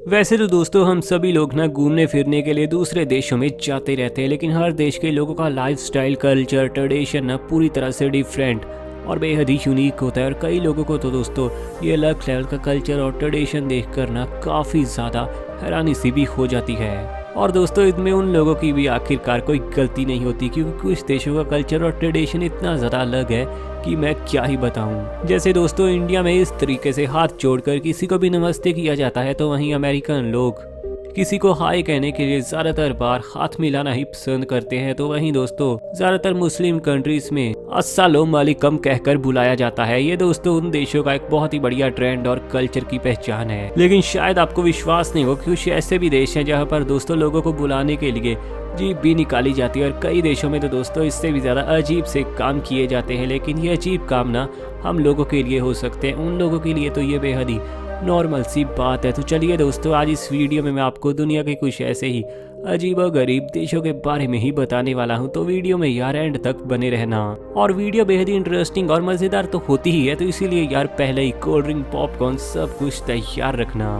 वैसे तो दोस्तों हम सभी लोग ना घूमने फिरने के लिए दूसरे देशों में जाते रहते हैं, लेकिन हर देश के लोगों का लाइफस्टाइल, कल्चर, ट्रेडिशन ना पूरी तरह से डिफरेंट और बेहद ही यूनिक होता है। और कई लोगों को तो दोस्तों ये अलग लेवल का कल्चर और ट्रेडिशन देखकर ना काफ़ी ज़्यादा हैरानी सी भी हो जाती है। और दोस्तों इनमें उन लोगों की भी आखिरकार कोई गलती नहीं होती, क्योंकि कुछ देशों का कल्चर और ट्रेडिशन इतना ज़्यादा अलग है कि मैं क्या ही बताऊं। जैसे दोस्तों इंडिया में इस तरीके से हाथ जोड़कर किसी को भी नमस्ते किया जाता है, तो वहीं अमेरिकन लोग किसी को हाय कहने के लिए ज़्यादातर बार हाथ मिलाना ही पसंद करते हैं। तो वहीं दोस्तों ज़्यादातर मुस्लिम कंट्रीज में अस्सलाम वालेकुम कहकर बुलाया जाता है। ये दोस्तों उन देशों का एक बहुत ही बढ़िया ट्रेंड और कल्चर की पहचान है। लेकिन शायद आपको विश्वास नहीं हो, कुछ ऐसे भी देश हैं जहाँ पर दोस्तों लोगों को बुलाने के लिए जीप भी निकाली जाती है। और कई देशों में तो दोस्तों इससे भी ज़्यादा अजीब से काम किए जाते हैं। लेकिन ये अजीब काम ना हम लोगों के लिए हो सकते हैं, उन लोगों के लिए तो ये बेहद ही नॉर्मल सी बात है। तो चलिए दोस्तों आज इस वीडियो में मैं आपको दुनिया के कुछ ऐसे ही अजीब और गरीब देशों के बारे में ही बताने वाला हूं। तो वीडियो में यार एंड तक बने रहना। और वीडियो बेहद ही इंटरेस्टिंग और मज़ेदार तो होती ही है, तो इसीलिए यार पहले ही कोल्ड ड्रिंक, पॉपकॉर्न सब कुछ तैयार रखना।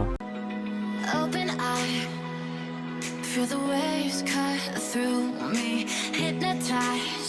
Open eye, feel the waves cut through me, hypnotized.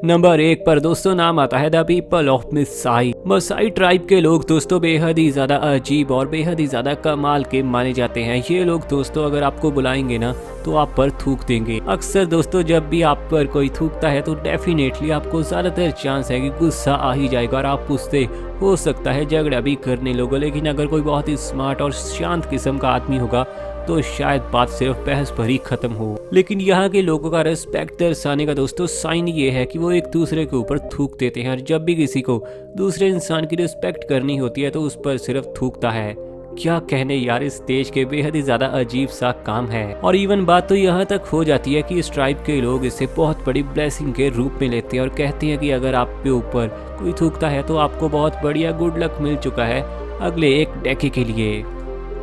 Number 1 पर दोस्तों नाम आता है the people of Maasai. Maasai tribe के लोग दोस्तों बेहद ही ज़्यादा अजीब और बेहद ही ज़्यादा कमाल के माने जाते हैं। ये लोग दोस्तों अगर आपको बुलाएंगे ना तो आप पर थूक देंगे। अक्सर दोस्तों जब भी आप पर कोई थूकता है तो डेफिनेटली आपको ज़्यादातर चांस है कि गुस्सा आ ही जाएगा और आप उससे हो सकता है झगड़ा भी करने लोगों। लेकिन अगर कोई बहुत ही स्मार्ट और शांत किस्म का आदमी होगा तो शायद बात सिर्फ बहस पर ही खत्म हो। लेकिन यहाँ के लोगों का रिस्पेक्ट दर्शाने का दोस्तों साइन ये है कि वो एक दूसरे के ऊपर थूक देते हैं। और जब भी किसी को दूसरे इंसान की रिस्पेक्ट करनी होती है तो उस पर सिर्फ थूकता है। क्या कहने यार, इस देश के बेहद ही ज्यादा अजीब सा काम है। और इवन बात तो यहाँ तक हो जाती है कि इस ट्राइब के लोग इसे बहुत बड़ी ब्लेसिंग के रूप में लेते हैं और कहते हैं कि अगर आप पे ऊपर कोई थूकता है तो आपको बहुत बढ़िया गुड लक मिल चुका है अगले एक डेके के लिए।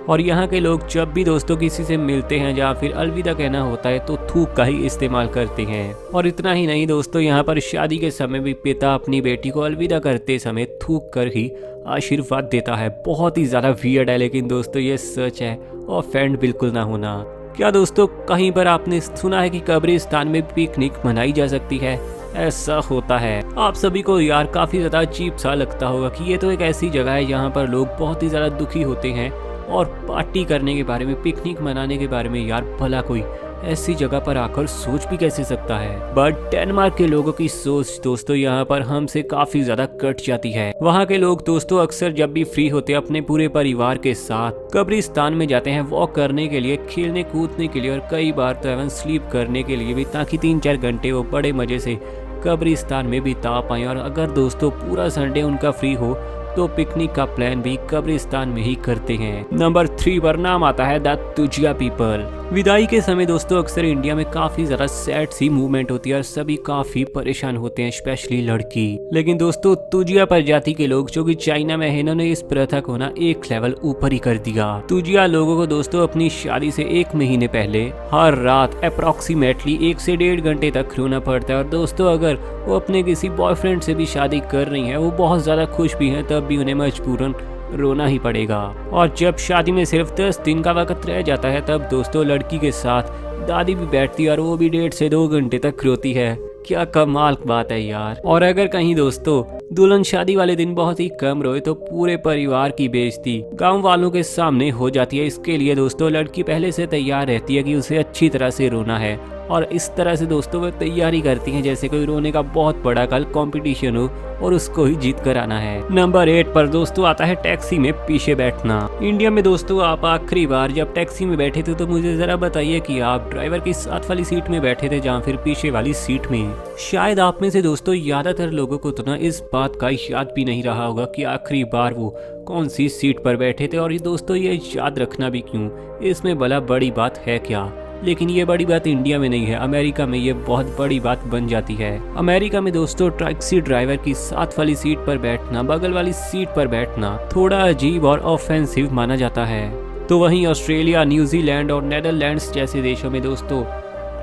और यहाँ के लोग जब भी दोस्तों किसी से मिलते हैं या फिर अलविदा कहना होता है तो थूक का ही इस्तेमाल करते हैं। और इतना ही नहीं दोस्तों, यहाँ पर शादी के समय भी पिता अपनी बेटी को अलविदा करते समय थूक कर ही आशीर्वाद देता है। बहुत ही ज़्यादा वियर्ड है, लेकिन दोस्तों ये सच है, ऑफेंड बिल्कुल ना होना। क्या दोस्तों कहीं पर आपने सुना है कि कब्रिस्तान में पिकनिक मनाई जा सकती है? ऐसा होता है। आप सभी को यार काफ़ी ज़्यादा अजीब सा लगता होगा कि ये तो एक ऐसी जगह है जहाँ पर लोग बहुत ही ज़्यादा दुखी होते हैं और पार्टी करने के बारे में, पिकनिक मनाने के बारे में यार भला कोई ऐसी जगह पर आकर सोच भी कैसे सकता है। बट डेनमार्क के लोगों की सोच दोस्तों यहाँ पर हमसे काफी ज्यादा कट जाती है। वहाँ के लोग दोस्तों अक्सर जब भी फ्री होते हैं अपने पूरे परिवार के साथ कब्रिस्तान में जाते हैं वॉक करने के लिए, खेलने कूदने के लिए और कई बार तो एवन स्लीप करने के लिए भी, ताकि 3-4 घंटे वो बड़े मजे से कब्रिस्तान में बिता पाएं। और अगर दोस्तों पूरा संडे उनका फ्री हो तो पिकनिक का प्लान भी कब्रिस्तान में ही करते हैं। नंबर 3 पर नाम आता है द तुजिया पीपल। विदाई के समय दोस्तों अक्सर इंडिया में काफी ज्यादा सैड सी मूवमेंट होती है और सभी काफी परेशान होते हैं, स्पेशली लड़की। लेकिन दोस्तों तुजिया प्रजाति के लोग जो कि चाइना में है, इन्होंने इस प्रथा को ना एक लेवल ऊपर ही कर दिया। तुजिया लोगों को दोस्तों अपनी शादी से 1 महीने पहले हर रात अप्रोक्सीमेटली 1 से 1.5 घंटे तक रोना पड़ता है। और दोस्तों अगर वो अपने किसी बॉयफ्रेंड से भी शादी कर रही है, वो बहुत ज्यादा खुश भी है, तब भी उन्हें मजबूरन रोना ही पड़ेगा। और जब शादी में सिर्फ 10 दिन का वक्त रह जाता है तब दोस्तों लड़की के साथ दादी भी बैठती है और वो भी 1.5 से 2 घंटे तक रोती है। क्या कमाल बात है यार। और अगर कहीं दोस्तों दुल्हन शादी वाले दिन बहुत ही कम रोए तो पूरे परिवार की बेइज्जती गांव वालों के सामने हो जाती है। इसके लिए दोस्तों लड़की पहले से तैयार रहती है कि उसे अच्छी तरह से रोना है और इस तरह से दोस्तों वो तैयारी करती हैं जैसे कोई रोने का बहुत बड़ा कल कंपटीशन हो और उसको ही जीत कर आना है। नंबर 8 पर दोस्तों आता है टैक्सी में पीछे बैठना। इंडिया में दोस्तों आप आखिरी बार जब टैक्सी में बैठे थे तो मुझे जरा बताइए कि आप ड्राइवर की साथ वाली सीट में बैठे थे या फिर पीछे वाली सीट में। शायद आप में से दोस्तों ज्यादातर लोगों को तो ना इस बात का याद भी नहीं रहा होगा कि आखिरी बार वो कौन सी सीट पर बैठे थे। और दोस्तों ये याद रखना भी क्यों, इसमें भला बड़ी बात है क्या। लेकिन ये बड़ी बात इंडिया में नहीं है, अमेरिका में ये बहुत बड़ी बात बन जाती है। अमेरिका में दोस्तों टैक्सी ड्राइवर की साथ वाली सीट पर बैठना, बगल वाली सीट पर बैठना थोड़ा अजीब और ऑफेंसिव माना जाता है। तो वहीं ऑस्ट्रेलिया, न्यूजीलैंड और नेदरलैंड्स जैसे देशों में दोस्तों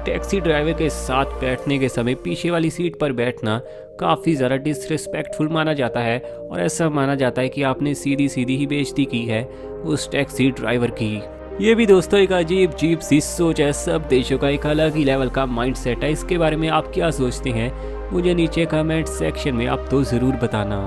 टैक्सी ड्राइवर के साथ बैठने के समय पीछे वाली सीट पर बैठना काफ़ी ज़्यादा डिसरिस्पेक्टफुल माना जाता है और ऐसा माना जाता है कि आपने सीधी सीधी ही बेइज्जती की है उस टैक्सी ड्राइवर की। ये भी दोस्तों एक अजीब सी सोच है। सब देशों का एक अलग ही लेवल का माइंडसेट है। इसके बारे में आप क्या सोचते हैं मुझे नीचे कमेंट सेक्शन में आप तो ज़रूर बताना।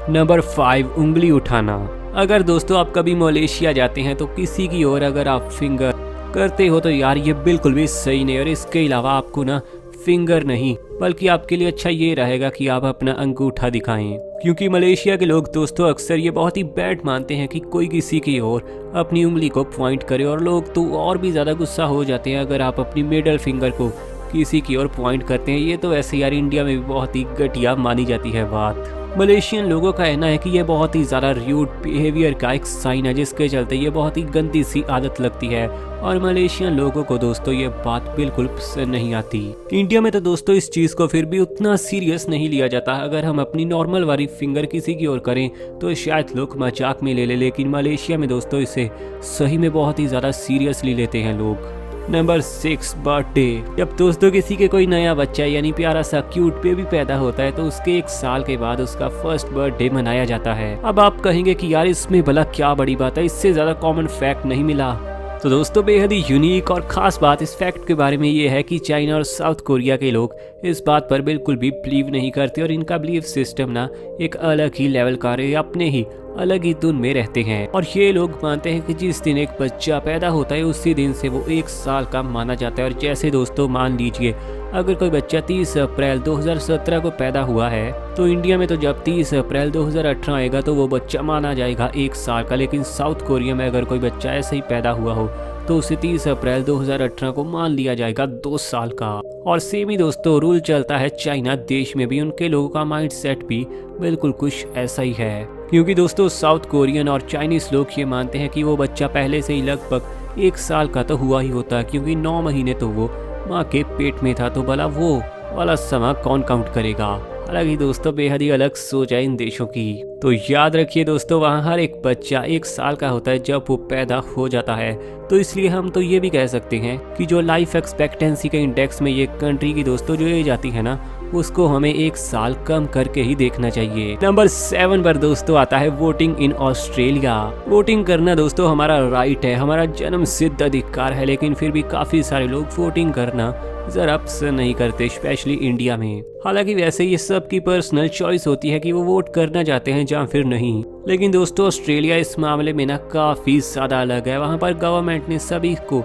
नंबर 5, उंगली उठाना। अगर दोस्तों आप कभी मलेशिया जाते हैं तो किसी की ओर अगर आप फिंगर करते हो तो यार ये बिल्कुल भी सही नहीं। और इसके अलावा आपको ना फिंगर नहीं बल्कि आपके लिए अच्छा ये रहेगा कि आप अपना अंगूठा दिखाएं, क्योंकि मलेशिया के लोग दोस्तों अक्सर ये बहुत ही बैड मानते हैं कि कोई किसी की ओर अपनी उंगली को पॉइंट करे। और लोग तो और भी ज़्यादा गुस्सा हो जाते हैं अगर आप अपनी मिडल फिंगर को किसी की ओर पॉइंट करते हैं। ये तो ऐसे यार इंडिया में भी बहुत ही घटिया मानी जाती है बात। मलेशियन लोगों का कहना है कि ये बहुत ही ज़्यादा र्यूड बिहेवियर का एक साइन है, जिसके चलते ये बहुत ही गंदी सी आदत लगती है और मलेशियन लोगों को दोस्तों ये बात बिल्कुल पसंद नहीं आती। इंडिया में तो दोस्तों इस चीज़ को फिर भी उतना सीरियस नहीं लिया जाता। अगर हम अपनी नॉर्मल वाली फिंगर किसी की ओर करें तो शायद लोग मजाक में ले लेकिन मलेशिया में दोस्तों इसे सही में बहुत ही ज़्यादा सीरियसली लेते हैं लोग। Number 6, birthday. जब दोस्तों किसी के कोई नया बच्चा यानी प्यारा सा क्यूट बेबी पैदा होता है तो उसके 1 साल के बाद उसका फर्स्ट बर्थडे मनाया जाता है। अब आप कहेंगे कि यार इसमें भला क्या बड़ी बात है, इससे ज़्यादा कॉमन फैक्ट नहीं मिला। तो दोस्तों बेहद ही यूनिक और ख़ास बात इस फैक्ट के बारे में ये है कि चाइना और साउथ कोरिया के लोग इस बात पर बिल्कुल भी बिलीव नहीं करते और इनका बिलीफ सिस्टम ना एक अलग ही लेवल का है, अपने ही अलग ही धुन में रहते हैं। और ये लोग मानते हैं कि जिस दिन एक बच्चा पैदा होता है उसी दिन से वो 1 साल का माना जाता है। और जैसे दोस्तों मान लीजिए अगर कोई बच्चा 30 अप्रैल 2017 को पैदा हुआ है तो इंडिया में तो जब 30 अप्रैल 2018 आएगा तो वो बच्चा माना जाएगा 1 साल का। लेकिन साउथ कोरिया में अगर कोई बच्चा ऐसे ही पैदा हुआ हो तो उसे 30 अप्रैल 2018 को मान लिया जाएगा 2 साल का। और सेम ही दोस्तों रूल चलता है चाइना देश में भी। उनके लोगों का माइंड सेट भी बिल्कुल कुछ ऐसा ही है, क्योंकि दोस्तों साउथ कोरियन और चाइनीज लोग ये मानते हैं कि वो बच्चा पहले से ही लगभग 1 साल का तो हुआ ही होता है, क्योंकि 9 महीने तो वो माँ के पेट में था। तो भला वो वाला समय कौन काउंट करेगा। हालांकि दोस्तों बेहद ही अलग सोच है इन देशों की। तो याद रखिए दोस्तों वहाँ हर एक बच्चा 1 साल का होता है जब वो पैदा हो जाता है। तो इसलिए हम तो ये भी कह सकते हैं कि जो लाइफ एक्सपेक्टेंसी के इंडेक्स में ये कंट्री की दोस्तों जो एज आती है ना उसको हमें 1 साल कम करके ही देखना चाहिए। नंबर 7 पर दोस्तों आता है वोटिंग इन ऑस्ट्रेलिया। वोटिंग करना दोस्तों हमारा राइट है, हमारा जन्म सिद्ध अधिकार है, लेकिन फिर भी काफी सारे लोग वोटिंग करना जरा पसंद नहीं करते, स्पेशली इंडिया में। हालांकि वैसे ये सबकी पर्सनल चॉइस होती है कि वो वोट करना चाहते हैं या फिर नहीं। लेकिन दोस्तों ऑस्ट्रेलिया इस मामले में ना काफी ज्यादा अलग है। वहाँ पर गवर्नमेंट ने सभी को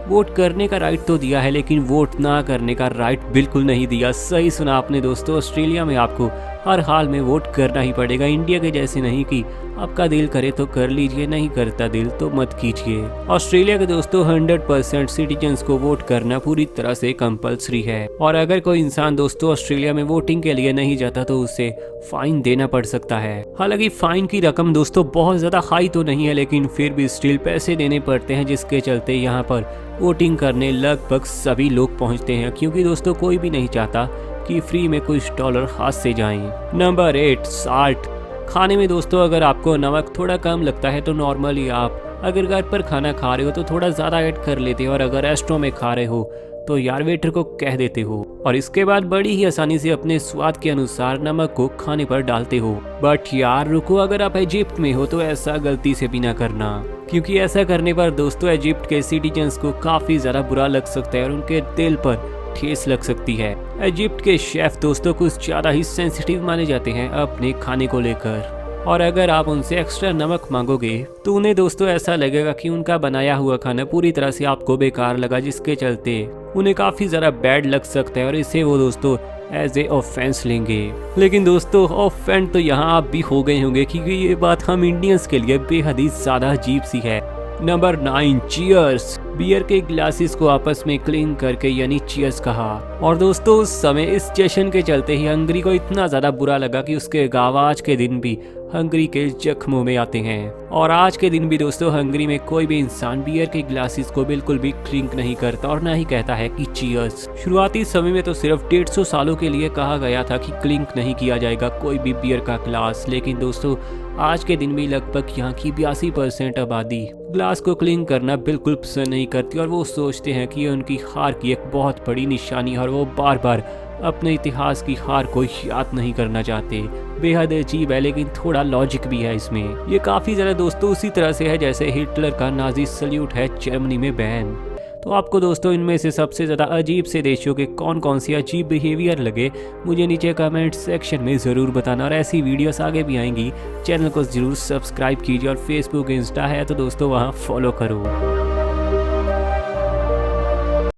वोट करने का राइट तो दिया है लेकिन वोट ना करने का राइट बिल्कुल नहीं दिया। सही सुना आपने दोस्तों, ऑस्ट्रेलिया में आपको हर हाल में वोट करना ही पड़ेगा। इंडिया के जैसे नहीं कि आपका दिल करे तो कर लीजिए, नहीं करता दिल तो मत कीजिए। ऑस्ट्रेलिया के दोस्तों 100% सिटीजन्स को वोट करना पूरी तरह से कंपलसरी है। और अगर कोई इंसान दोस्तों ऑस्ट्रेलिया में वोटिंग के लिए नहीं जाता तो उसे फाइन देना पड़ सकता है। हालांकि फाइन की रकम दोस्तों बहुत ज्यादा हाई तो नहीं है, लेकिन फिर भी स्टिल पैसे देने पड़ते हैं, जिसके चलते यहाँ पर वोटिंग करने लगभग सभी लोग पहुँचते हैं, क्योंकि दोस्तों कोई भी नहीं चाहता कि फ्री में कुछ डॉलर हाथ से जाएं। Number 8, salt. खाने में दोस्तों अगर आपको नमक थोड़ा कम लगता है तो नॉर्मली आप अगर घर पर खाना खा रहे हो तो थोड़ा ज़्यादा ऐड कर लेते हो, और अगर रेस्टोरेंट में खा रहे हो तो यार वेटर को कह देते हो, और इसके बाद बड़ी ही आसानी से अपने स्वाद के अनुसार नमक को खाने पर डालते हो। बट यार रुको, अगर आप इजिप्ट में हो तो ऐसा गलती से भी ना करना, क्योंकि ऐसा करने पर दोस्तों इजिप्ट के सिटीजन्स को काफ़ी ज़्यादा बुरा लग सकता है और उनके दिल पर ठेस लग सकती है। इजिप्ट के शेफ दोस्तों कुछ ज़्यादा ही सेंसिटिव माने जाते हैं अपने खाने को लेकर, और अगर आप उनसे एक्स्ट्रा नमक मांगोगे तो उन्हें दोस्तों ऐसा लगेगा कि उनका बनाया हुआ खाना पूरी तरह से आपको बेकार लगा, जिसके चलते उन्हें काफ़ी ज़्यादा बैड लग सकता है और इसे वो दोस्तों एज ए ऑफेंस लेंगे। लेकिन दोस्तों ऑफेंड तो यहाँ आप भी हो गए होंगे, क्योंकि ये बात हम इंडियंस के लिए बेहद ही ज़्यादा अजीब सी है। Number 9, cheers. बियर के ग्लासेस को आपस में क्लीन करके यानी चीयर्स कहा। और दोस्तों उस समय इस जश्न के चलते ही हंगरी को इतना ज़्यादा बुरा लगा कि उसके गाँव आज के दिन भी हंगरी के जख्मों में आते हैं। और आज के दिन भी दोस्तों हंगरी में कोई भी इंसान बियर के ग्लासेस को बिल्कुल भी ड्रिंक नहीं करता और ना ही कहता है कि चीयर्स। शुरुआती समय में तो सिर्फ 150 सालों के लिए कहा गया था कि क्लिंक नहीं किया जाएगा कोई भी बियर का ग्लास, लेकिन दोस्तों आज के दिन भी लगभग यहाँ की 82% आबादी ग्लास को क्लीन करना बिल्कुल पसंद नहीं करती और वो सोचते हैं कि ये उनकी हार की एक बहुत बड़ी निशानी है और वो बार बार अपने इतिहास की हार को याद नहीं करना चाहते। बेहद अजीब है लेकिन थोड़ा लॉजिक भी है इसमें। ये काफ़ी ज़्यादा दोस्तों उसी तरह से है जैसे हिटलर का नाजी सल्यूट है जर्मनी में बैन। तो आपको दोस्तों इनमें से सबसे ज़्यादा अजीब से देशों के कौन कौन सी अजीब बिहेवियर लगे मुझे नीचे कमेंट सेक्शन में ज़रूर बताना। और ऐसी वीडियोस आगे भी आएंगी, चैनल को ज़रूर सब्सक्राइब कीजिए और फेसबुक इंस्टा है तो दोस्तों वहाँ फॉलो करो।